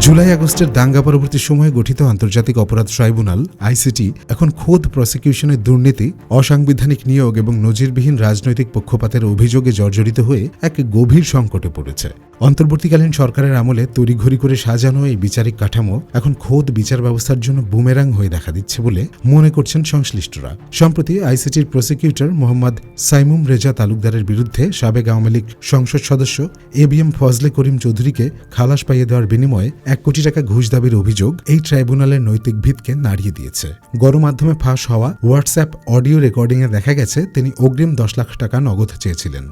জুলাই আগস্টের দাঙ্গা পরবর্তী সময়ে গঠিত আন্তর্জাতিক অপরাধ ট্রাইব্যুনাল আইসিটি এখন খোদ প্রসিকিউশনের দুর্নীতি, অসাংবিধানিক নিয়োগ এবং নজিরবিহীন রাজনৈতিক পক্ষপাতের অভিযোগে জর্জরিত হয়ে এক গভীর সংকটে পড়েছে। অন্তর্বর্তীকালীন সরকারের আমলে তড়িঘড়ি করে সাজানো এই বিচারিক কাঠামো এখন খোদ বিচার ব্যবস্থার জন্য বুমেরাং হয়ে দেখা দিচ্ছে বলে মনে করছেন সংশ্লিষ্টরা। সম্প্রতি আইসিটির প্রসিকিউটর মোহাম্মদ সাইমুম রেজা তালুকদারের বিরুদ্ধে সাবেক আওয়ামী লীগ সংসদ সদস্য এবিএম ফজলে করিম চৌধুরীকে খালাস পাইয়ে দেওয়ার বিনিময়ে 1 কোটি টাকা ঘুষ দাবির অভিযোগ এই ট্রাইব্যুনালের নৈতিক ভিতকে নাড়িয়ে দিয়েছে। গণমাধ্যমে ফাঁস হওয়া হোয়াটসঅ্যাপ অডিও রেকর্ডিংয়ে দেখা গেছে তিনি অগ্রিম 10 লাখ টাকা নগদ চেয়েছিলেন।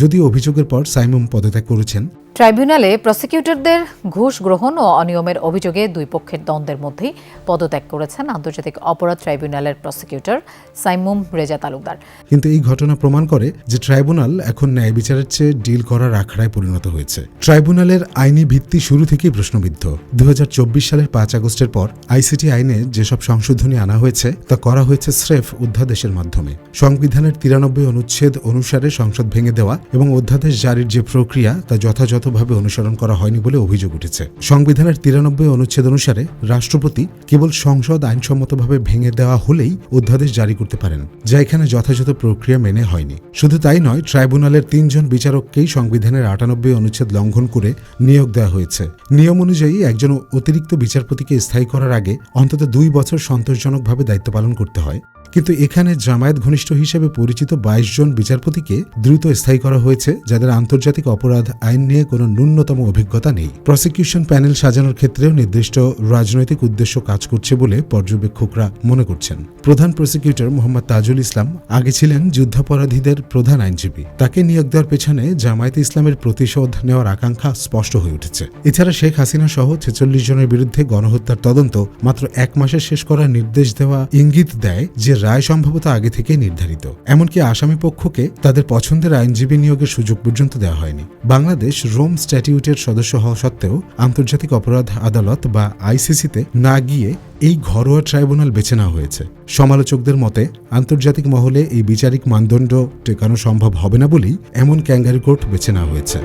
যদি অভিযোগের পর সাইমুম পদত্যাগ করেছেন। ট্রাইব্যুনালে প্রসিকিউটরদের ঘুষ গ্রহণ ও অনিয়মের অভিযোগে দুই পক্ষের দ্বন্দ্বের মধ্যেই পদত্যাগ করেছেন আন্তর্জাতিক অপরাধ ট্রাইব্যুনালের প্রসিকিউটর সাইমুম রেজা তালুকদার। কিন্তু এই ঘটনা প্রমাণ করে যে ট্রাইব্যুনাল এখন ন্যায় বিচারের চেয়ে ডিল করার আখড়ায় পরিণত হয়েছে। ট্রাইব্যুনালের আইনি ভিত্তি শুরু থেকেই প্রশ্নবিদ্ধ। 2024 সালের 5 আগস্টের পর আইসিটি আইনে যেসব সংশোধনী আনা হয়েছে তা করা হয়েছে স্রেফ অধ্যাদেশের মাধ্যমে। সংবিধানের 93 অনুচ্ছেদ অনুসারে সংসদ ভেঙে দেওয়া এবং অধ্যাদেশ জারির যে প্রক্রিয়া তা যথাযথভাবে অনুসরণ করা হয়নি বলে অভিযোগ উঠেছে। সংবিধানের 93 অনুচ্ছেদ অনুসারে রাষ্ট্রপতি কেবল সংসদ আইনসম্মতভাবে ভেঙে দেওয়া হলেই অধ্যাদেশ জারি করতে পারেন, যা এখানে যথাযথ প্রক্রিয়া মেনে হয়নি। শুধু তাই নয়, ট্রাইব্যুনালের 3 জন বিচারককেই সংবিধানের 98 অনুচ্ছেদ লঙ্ঘন করে নিয়োগ দেওয়া হয়েছে। নিয়ম অনুযায়ী একজন অতিরিক্ত বিচারপতিকে স্থায়ী করার আগে অন্তত 2 বছর সন্তোষজনকভাবে দায়িত্ব পালন করতে হয়। কিন্তু এখানে জামায়াত ঘনিষ্ঠ হিসেবে পরিচিত 22 জন বিচারপতিকে দ্রুত স্থায়ী করা হয়েছে, যাদের আন্তর্জাতিক অপরাধ আইন নিয়ে কোনো ন্যূনতম অভিজ্ঞতা নেই। প্রসিকিউশন প্যানেল সাজানোর ক্ষেত্রেও নির্দিষ্ট রাজনৈতিক উদ্দেশ্য কাজ করছে বলে পর্যবেক্ষকরা মনে করছেন। প্রধান প্রসিকিউটর মোহাম্মদ তাজুল ইসলাম আগে ছিলেন যুদ্ধাপরাধীদের প্রধান আইনজীবী। তাকে নিয়োগ দেওয়ার পেছনে জামায়াতে ইসলামের প্রতিশোধ নেওয়ার আকাঙ্ক্ষা স্পষ্ট হয়ে উঠেছে। এছাড়া শেখ হাসিনা সহ 46 জনের বিরুদ্ধে গণহত্যার তদন্ত মাত্র 1 মাসে শেষ করার নির্দেশ দেওয়া ইঙ্গিত দেয় যে রায় সম্ভবত আগে থেকে নির্ধারিত। এমনকি আসামি পক্ষকে তাদের পছন্দের আইনজীবী নিয়োগের সুযোগ পর্যন্ত দেওয়া হয়নি। বাংলাদেশ রোম স্ট্যাটিউটের সদস্য হওয়া সত্ত্বেও আন্তর্জাতিক অপরাধ আদালত বা আইসিসিতে না গিয়ে এই ঘরোয়া ট্রাইব্যুনাল বেছে নেওয়া হয়েছে। সমালোচকদের মতে আন্তর্জাতিক মহলে এই বিচারিক মানদণ্ড টেকানো সম্ভব হবে না বলেই এমন ক্যাঙ্গারু কোর্ট বেছে নেওয়া হয়েছে।